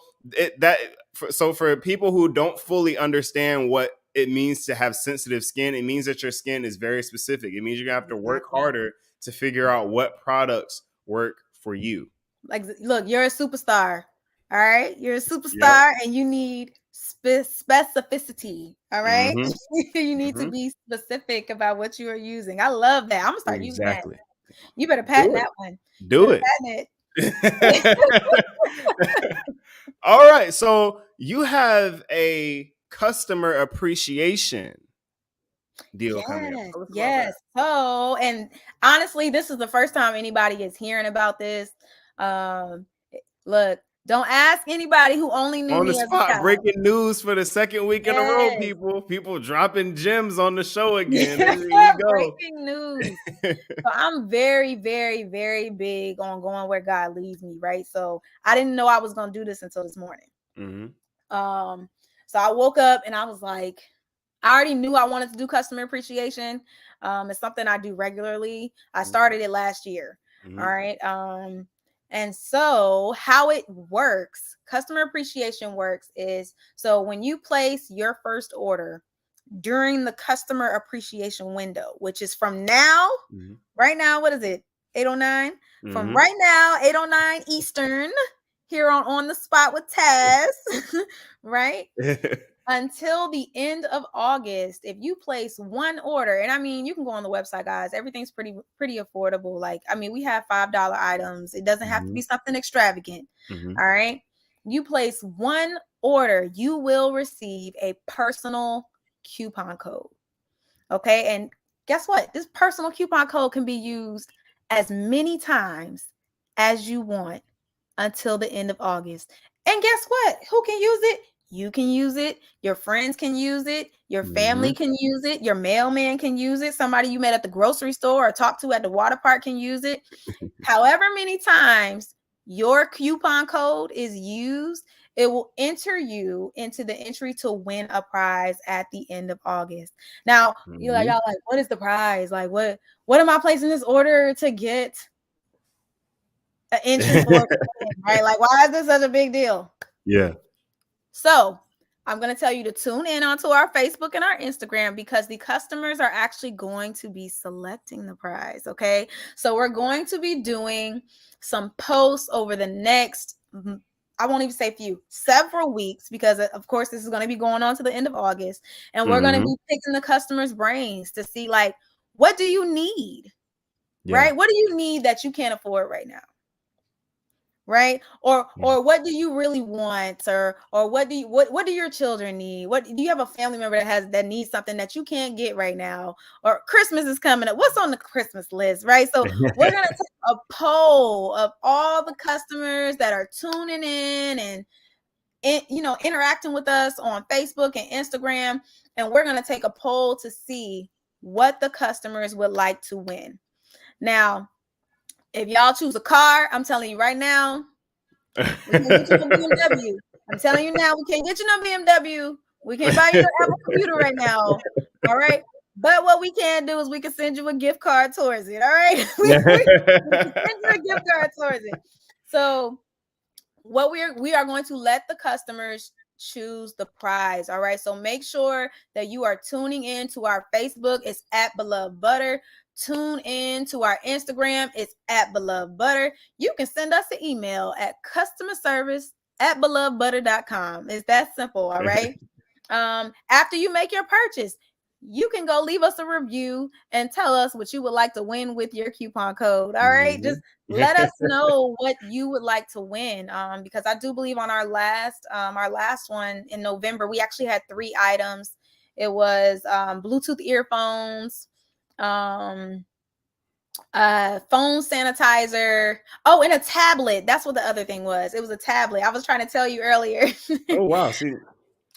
for people who don't fully understand what it means to have sensitive skin, it means that your skin is very specific. It means you're gonna have to work Exactly. harder to figure out what products work for you. Like, look, you're a superstar. All right, you're a Yep. superstar, and you need specificity. All right, Mm-hmm. you need to Mm-hmm. be specific about what you are using. I love that. I'm gonna start using that. Exactly. You better Do patent it. that one. Do Better it. patent All right. So you have a customer appreciation deal coming up. Yes, Tell us about that. yes. So, and honestly, this is the first time anybody is hearing about this. Look, don't ask anybody who only knew On the me as a spot, child. breaking news for the second week in a row, Yes. people dropping gems on the show again. There you go. Breaking news. So I'm very, very, very big on going where God leads me, right? So I didn't know I was gonna do this until this morning. Mm-hmm. So I woke up and I was like, I already knew I wanted to do customer appreciation. It's something I do regularly. I started it last year. Mm-hmm. All right. And so how it works, customer appreciation works is so when you place your first order during the customer appreciation window, which is from now, Mm-hmm. right now, what is it? 8:09? From Mm-hmm. right now, 8:09 Eastern, here on the spot with Taz, right? Until the end of August, if you place one order, and I mean, you can go on the website, guys. Everything's pretty affordable. Like, I mean, we have $5 items. It doesn't have to be something extravagant. Mm-hmm. All right. You place one order, you will receive a personal coupon code. Okay. And guess what? This personal coupon code can be used as many times as you want until the end of August. And guess what? Who can use it? You can use it. Your friends can use it. Your family can use it. Your mailman can use it. Somebody you met at the grocery store or talked to at the water park can use it. However many times your coupon code is used, it will enter you into the entry to win a prize at the end of August. Now, you're like, y'all like, what is the prize? Like, what am I placing this order to get an entry for it to win, right? Like, why is this such a big deal? Yeah. So I'm going to tell you to tune in onto our Facebook and our Instagram because the customers are actually going to be selecting the prize. Okay. So we're going to be doing some posts over the next, I won't even say several weeks, because of course this is going to be going on to the end of August. And we're going to be picking the customers' brains to see, like, what do you need? Yeah. Right? What do you need that you can't afford right now? Right? Or what do you really want? Or what do your children need? What do you have a family member that needs something that you can't get right now? Or Christmas is coming up. What's on the Christmas list? Right? So we're gonna take a poll of all the customers that are tuning in and interacting with us on Facebook and Instagram, and we're gonna take a poll to see what the customers would like to win. Now, if y'all choose a car, I'm telling you right now, we can't get you no BMW. I'm telling you now, we can't get you no BMW. We can't buy you no Apple computer right now. All right. But what we can do is we can send you a gift card towards it. All right. we can send you a gift card towards it. So what we are going to let the customers choose the prize. All right. So make sure that you are tuning in to our Facebook. It's at Beloved Butter. Tune in to our Instagram. It's at Beloved Butter. You can send us an email at customerservice@belovedbutter.com. It's that simple. All right. After you make your purchase, you can go leave us a review and tell us what you would like to win with your coupon code. All right. Just let us know what you would like to win. Because I do believe on our last one in November, we actually had 3 items. It was Bluetooth earphones, phone sanitizer, and a tablet. That's what the other thing was. It was a tablet. I was trying to tell you earlier. Oh wow. See,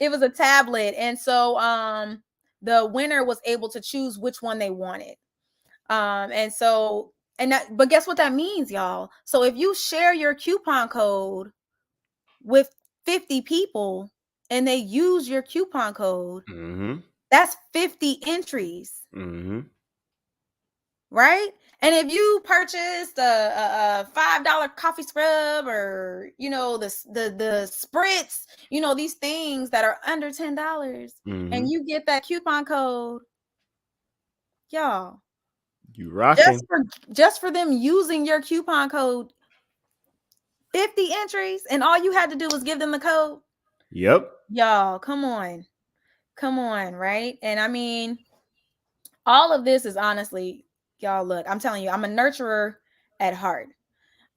it was a tablet. And so the winner was able to choose which one they wanted. But guess what that means, y'all? So if you share your coupon code with 50 people and they use your coupon code, that's 50 entries. Right? And if you purchased a $5 coffee scrub, or the spritz, these things that are under $10, and you get that coupon code, y'all, you rocking. Just for them using your coupon code, 50 entries, and all you had to do was give them the code. Yep. Y'all, come on, right? And I mean, all of this is honestly, y'all, look, I'm telling you, I'm a nurturer at heart.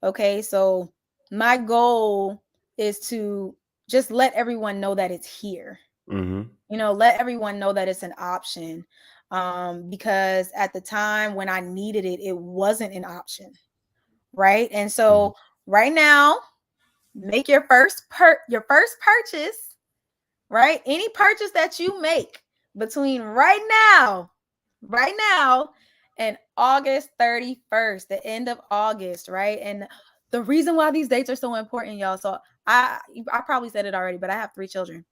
Okay, so my goal is to just let everyone know that it's here. Let everyone know that it's an option. Because at the time when I needed it, it wasn't an option. Right. And so right now, make your first purchase. Right. Any purchase that you make between right now and August 31st, the end of August, right? And the reason why these dates are so important, y'all. So I probably said it already, but I have 3 children.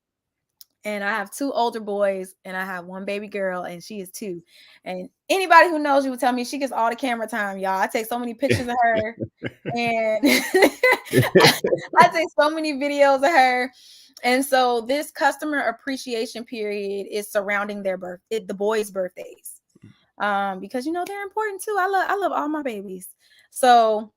And I have 2 older boys, and I have 1 baby girl, and she is 2. And anybody who knows you would tell me she gets all the camera time, y'all. I take so many pictures of her, and I take so many videos of her. And so this customer appreciation period is surrounding the boys' birthdays. Because they're important too. I love all my babies. So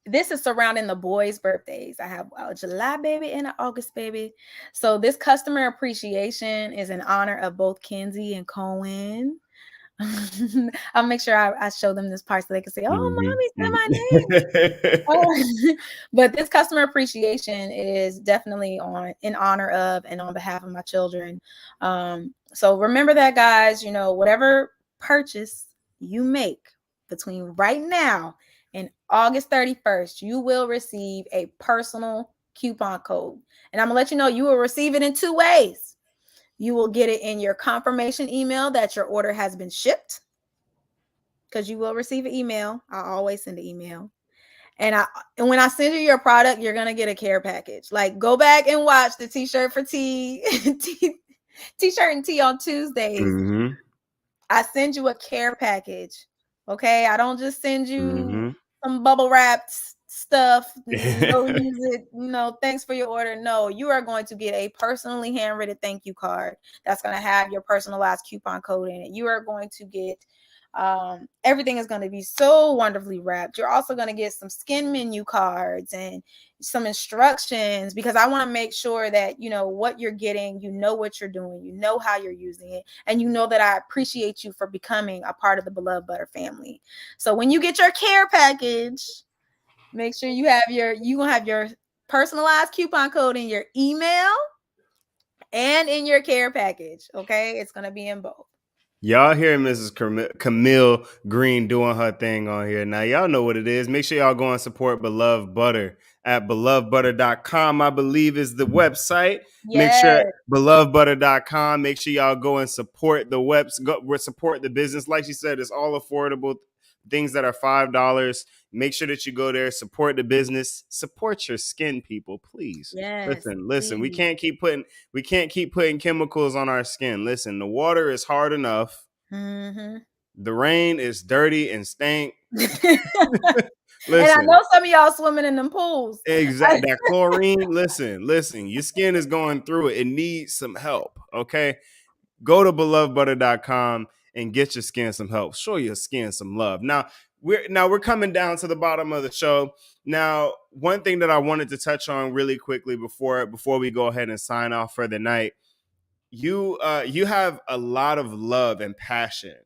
this is surrounding the boys' birthdays. I have a July baby and an August baby. So this customer appreciation is in honor of both Kenzie and Cohen. I'll make sure I show them this part so they can say, "Oh, Mommy said my name." But this customer appreciation is definitely in honor of and on behalf of my children. So remember that, guys. Whatever purchase you make between right now and August 31st, you will receive a personal coupon code. And I'm going to let you know you will receive it in 2 ways. You will get it in your confirmation email that your order has been shipped, because you will receive an email. I always send an email. And when I send you your product, you're going to get a care package. Like, go back and watch the T-shirt for T, T-shirt and Tea on Tuesdays. I send you a care package. Okay. I don't just send you some bubble wrapped stuff. No, use it. No, thanks for your order. No, you are going to get a personally handwritten thank you card that's going to have your personalized coupon code in it. You are going to get everything is going to be so wonderfully wrapped. You're also going to get some skin menu cards and some instructions, because I want to make sure that you know what you're getting, you know what you're doing, you know how you're using it, and you know that I appreciate you for becoming a part of the Beloved Butter family. So when you get your care package, make sure you gonna have your personalized coupon code in your email and in your care package. Okay, it's gonna be in both. Y'all hear Mrs. Kamille Green doing her thing on here. Now, y'all know what it is. Make sure y'all go and support Beloved Butter at belovedbutter.com, I believe is the website. Make sure belovedbutter.com. Make sure y'all go and support the support the business. Like she said, it's all affordable. Things that are $5. Make sure that you go there, support the business, support your skin, people, please. Yes, Listen. We please. can't keep putting chemicals on our skin. Listen, the water is hard enough. Mm-hmm. The rain is dirty and stank. And I know some of y'all swimming in them pools. Exactly. That chlorine. Listen. Your skin is going through it. It needs some help. Okay. Go to belovedbutter.com and get your skin some help. Show your skin some love. Now we're coming down to the bottom of the show. Now, one thing that I wanted to touch on really quickly before we go ahead and sign off for the night, you have a lot of love and passion,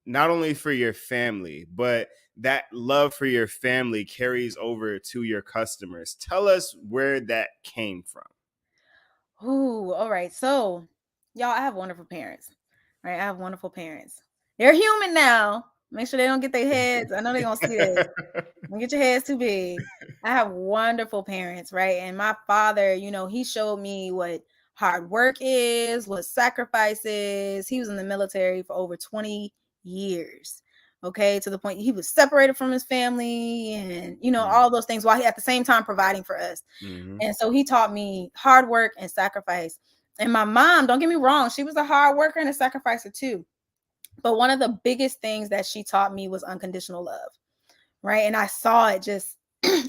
not only for your family, but that love for your family carries over to your customers. Tell us where that came from. Ooh, all right. So, y'all, I have wonderful parents. Right? I have wonderful parents. They're human now. Make sure they don't get their heads. I know they're gonna see this. Don't get your heads too big. I have wonderful parents, right? And my father, you know, he showed me what hard work is, what sacrifice is. He was in the military for over 20 years. Okay, to the point he was separated from his family and you know all those things while he at the same time providing for us. Mm-hmm. And so he taught me hard work and sacrifice. And my mom, don't get me wrong, she was a hard worker and a sacrificer too. But one of the biggest things that she taught me was unconditional love. Right. And I saw it just,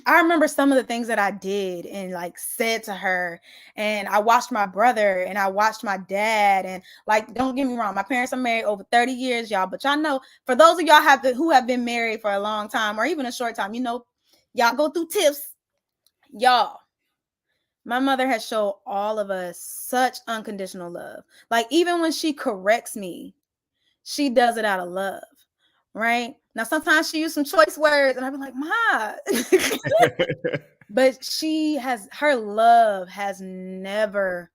I remember some of the things that I did and like said to her. And I watched my brother and I watched my dad. And like, don't get me wrong, my parents are married over 30 years, y'all. But y'all know, for those of y'all who have been married for a long time or even a short time, you know, y'all go through tips. Y'all, my mother has shown all of us such unconditional love. Like, even when she corrects me, she does it out of love. Right? Now, sometimes she used some choice words and I'd be like, Ma. But her love has never,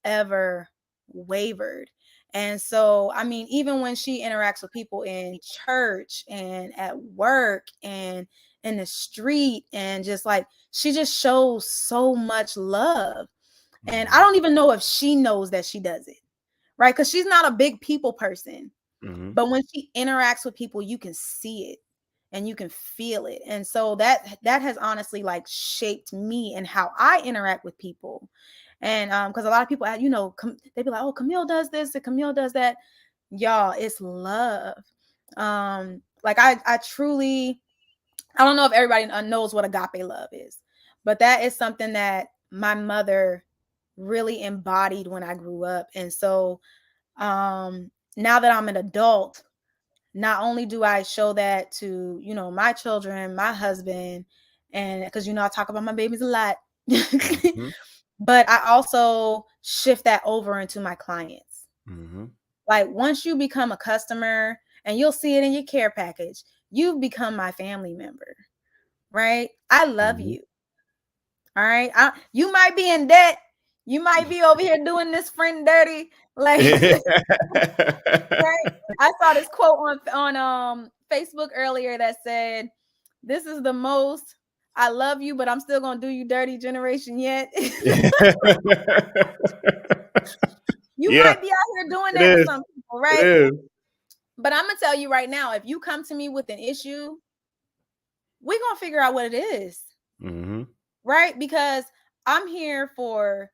ever wavered. And so, I mean, even when she interacts with people in church and at work and in the street, and just like, she just shows so much love. And I don't even know if she knows that she does it, right? Because she's not a big people person. Mm-hmm. But when she interacts with people, you can see it and you can feel it. And so that has honestly like shaped me and how I interact with people. And because a lot of people, you know, they be like, oh, Kamille does this and Kamille does that. Y'all, it's love. Like I truly, I don't know if everybody knows what agape love is, but that is something that my mother really embodied when I grew up. And so now that I'm an adult, not only do I show that to, you know, my children, my husband, and because, you know, I talk about my babies a lot, Mm-hmm. but I also shift that over into my clients. Mm-hmm. Like, once you become a customer, and you'll see it in your care package, you've become my family member, right? I love Mm-hmm. you. All right. You might be in debt. You might be over here doing this friend dirty. Like, right? I saw this quote on Facebook earlier that said, "This is the most I love you, but I'm still gonna do you dirty generation yet." You Yeah, might be out here doing it that to is. some people, It right? is. But I'm gonna tell you right now, if you come to me with an issue, we're gonna figure out what it is. Mm-hmm. Right? Because I'm here for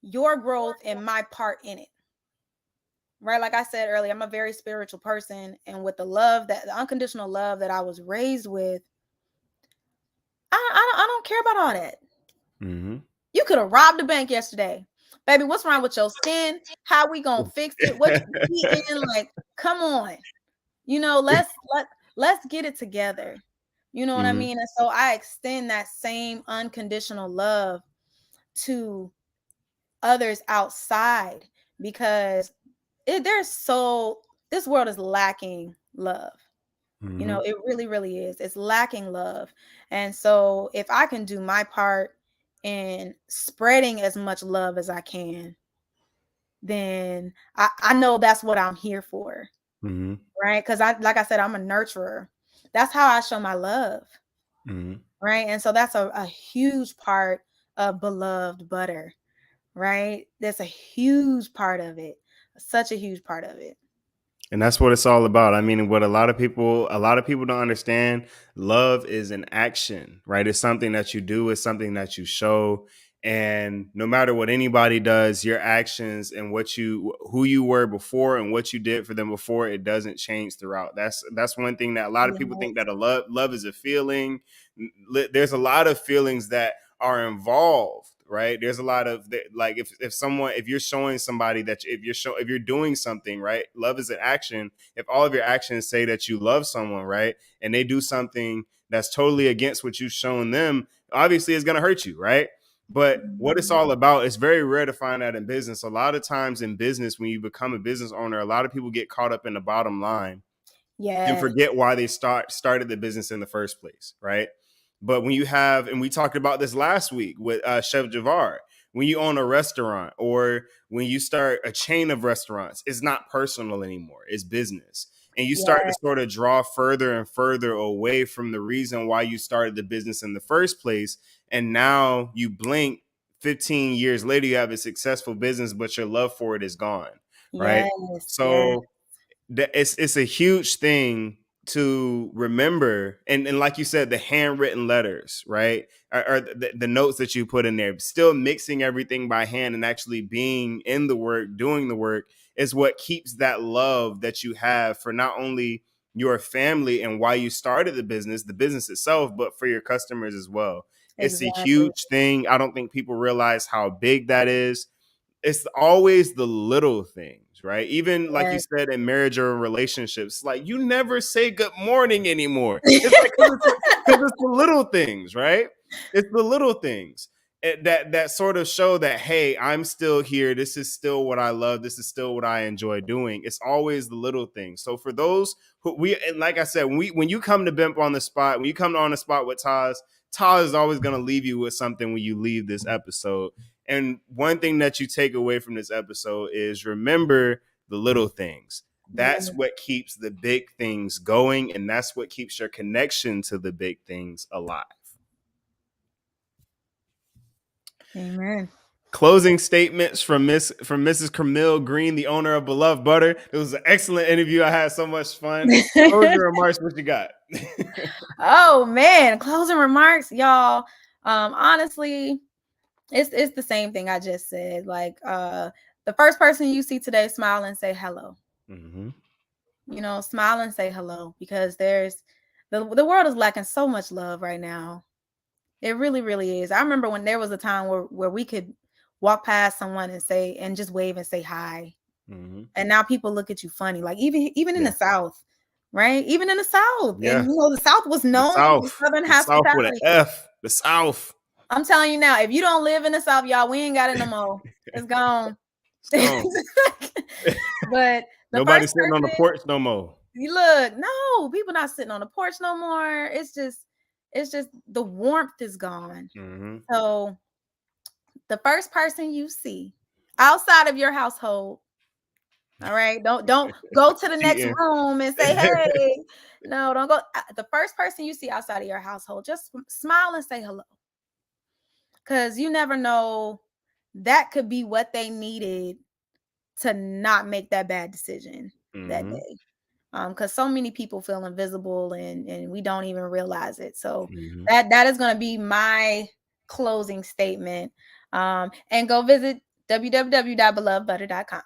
your growth and my part in it. Right? Like I said earlier, I'm a very spiritual person. And with the unconditional love that I was raised with, I I don't care about all that. Mm-hmm. You could have robbed the bank yesterday. Baby, what's wrong with your skin? How we gonna fix it? What you eating? Like, come on. You know, let's get it together. You know what I Mm-hmm. mean? And so I extend that same unconditional love to others outside because this world is lacking love. You know, it really, really is. It's lacking love. And so if I can do my part in spreading as much love as I can, then I know that's what I'm here for. Mm-hmm. Right. Because like I said, I'm a nurturer. That's how I show my love. Mm-hmm. Right. And so that's a huge part of beloved butter. Right. That's a huge part of it. Such a huge part of it. And that's what it's all about. I mean, what a lot of people don't understand, love is an action, right? It's something that you do, it's something that you show. And no matter what anybody does, your actions and who you were before and what you did for them before, it doesn't change throughout. That's one thing that a lot of people think, that love is a feeling. There's a lot of feelings that are involved, right? There's a lot of, like, if you're showing somebody that, if you're doing something, right? Love is an action. If all of your actions say that you love someone, right, and they do something that's totally against what you've shown them, obviously it's going to hurt you, right? But what it's all about, it's very rare to find that in business. A lot of times in business, when you become a business owner, a lot of people get caught up in the bottom line and forget why they started the business in the first place, right? But when you have, and we talked about this last week with Chef Javar, when you own a restaurant or when you start a chain of restaurants, it's not personal anymore, it's business. And you start to sort of draw further and further away from the reason why you started the business in the first place. And now you blink, 15 years later, you have a successful business, but your love for it is gone, right? So it's a huge thing to remember, and like you said, the handwritten letters, right, or the notes that you put in there, still mixing everything by hand and actually being in the work, doing the work, is what keeps that love that you have for not only your family and why you started the business itself, but for your customers as well. It's a huge thing. I don't think people realize how big that is. It's always the little things, right? Even like you said, in marriage or relationships, like you never say good morning anymore. It's like, because it's the little things, right? It's the little things that sort of show that, hey, I'm still here. This is still what I love. This is still what I enjoy doing. It's always the little things. So for those who and like I said, when you come to Bimp on the Spot, when you come on the spot with Taz is always going to leave you with something when you leave this episode. And one thing that you take away from this episode is remember the little things. That's what keeps the big things going, and that's what keeps your connection to the big things alive. Amen. Closing statements from Mrs. Kamille Green, the owner of Beloved Butter. It was an excellent interview. I had so much fun. Closing remarks, what you got? Oh man, closing remarks, y'all. Honestly, it's the same thing I just said. Like the first person you see today, smile and say hello. Mm-hmm. You know, smile and say hello, because there's the world is lacking so much love right now. It really, really is. I remember when there was a time where we could walk past someone and just wave and say hi. Mm-hmm. And now people look at you funny, like even in the South, right? Even in the South. Yeah. And you know, the South was known for Southern hospitality. South with an F. The South. I'm telling you now, if you don't live in the South, y'all, we ain't got it no more. It's gone. But nobody's sitting on the porch no more. You look, no, people not sitting on the porch no more. It's just the warmth is gone. Mm-hmm. So the first person you see outside of your household, all right, don't go to the next room and say, hey, no, don't go. The first person you see outside of your household, just smile and say hello. Because you never know, that could be what they needed to not make that bad decision that day. Because so many people feel invisible and we don't even realize it. So that is going to be my closing statement. And go visit www.belovedbutter.com.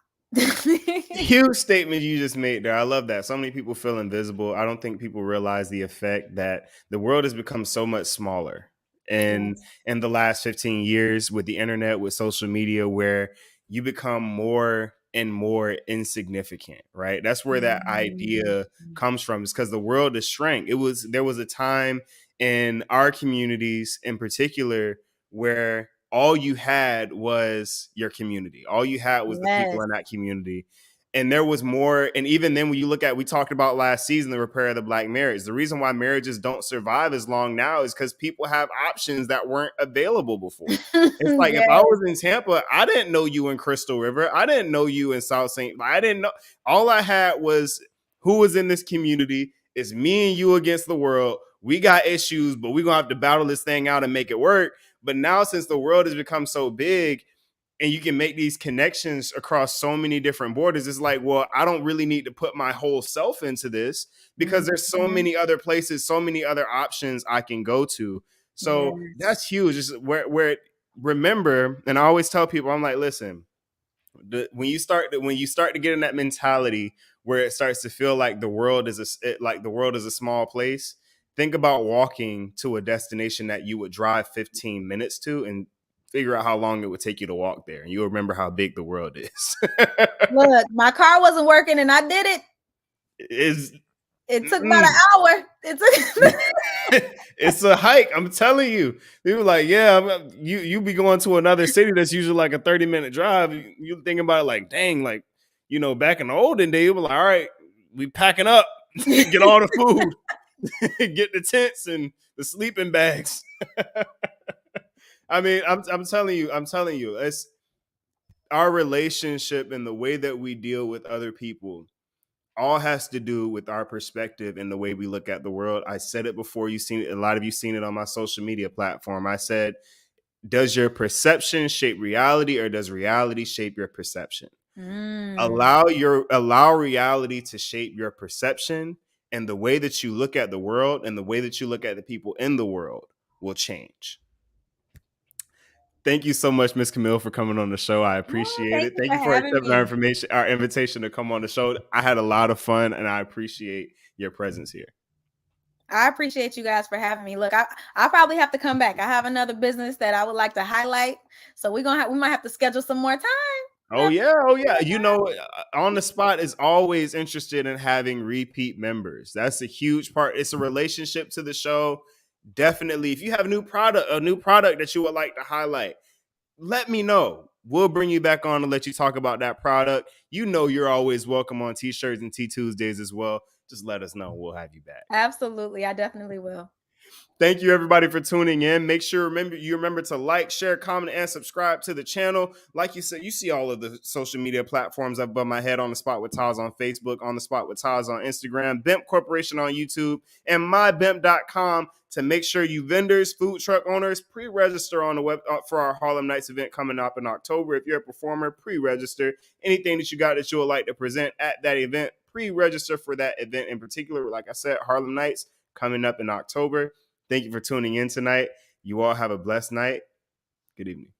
Huge statement you just made there. I love that. So many people feel invisible. I don't think people realize the effect that the world has become so much smaller. in the last 15 years with the internet, with social media, where you become more and more insignificant, right? That's where that idea comes from. It's because the world has shrank. There was a time in our communities in particular where all you had was your community. All you had was the people in that community. And there was more. And even then, when you look at, we talked about last season, the repair of the Black marriage. The reason why marriages don't survive as long now is because people have options that weren't available before. It's like, if I was in Tampa, I didn't know you in Crystal River. I didn't know you in South St. I didn't know. All I had was who was in this community. It's me and you against the world. We got issues, but we're going to have to battle this thing out and make it work. But now, since the world has become so big, and you can make these connections across so many different borders, it's like, well, I don't really need to put my whole self into this because there's so many other places, so many other options I can go to. So that's huge. Just where remember, and I always tell people, I'm like, listen, when you start to get in that mentality where it starts to feel like the world is a small place, think about walking to a destination that you would drive 15 minutes to and figure out how long it would take you to walk there, and you'll remember how big the world is. Look, my car wasn't working and I did it. It took about an hour. It's a hike. I'm telling you. People like, yeah, you be going to another city that's usually like a 30-minute drive. You thinking about it like, dang, like, back in the olden days, you were like, all right, we packing up, get all the food, get the tents and the sleeping bags. I mean, I'm telling you, it's our relationship and the way that we deal with other people all has to do with our perspective and the way we look at the world. I said it before. You've seen it. A lot of you seen it on my social media platform. I said, does your perception shape reality, or does reality shape your perception? Allow reality to shape your perception, and the way that you look at the world and the way that you look at the people in the world will change. Thank you so much, Miss Kamille, for coming on the show. I appreciate it. Thank you for accepting our invitation to come on the show. I had a lot of fun, and I appreciate your presence here. I appreciate you guys for having me. Look, I probably have to come back. I have another business that I would like to highlight, so we might have to schedule some more time. Oh yeah. On the Spot is always interested in having repeat members. That's a huge part. It's a relationship to the show. Definitely, if you have a new product that you would like to highlight, let me know. We'll bring you back on and let you talk about that product. You're always welcome on T-shirts and T-Tuesdays as well. Just let us know. We'll have you back. Absolutely. I definitely will. Thank you, everybody, for tuning in. Make sure you remember to like, share, comment, and subscribe to the channel. Like you said, you see all of the social media platforms up above my head: On the Spot with Taz on Facebook, On the Spot with Taz on Instagram, BIMP Corporation on YouTube, and mybimp.com to make sure you vendors, food truck owners, pre-register on the web for our Harlem Nights event coming up in October. If you're a performer, pre-register. Anything that you got that you would like to present at that event, pre-register for that event in particular. Like I said, Harlem Nights coming up in October. Thank you for tuning in tonight. You all have a blessed night. Good evening.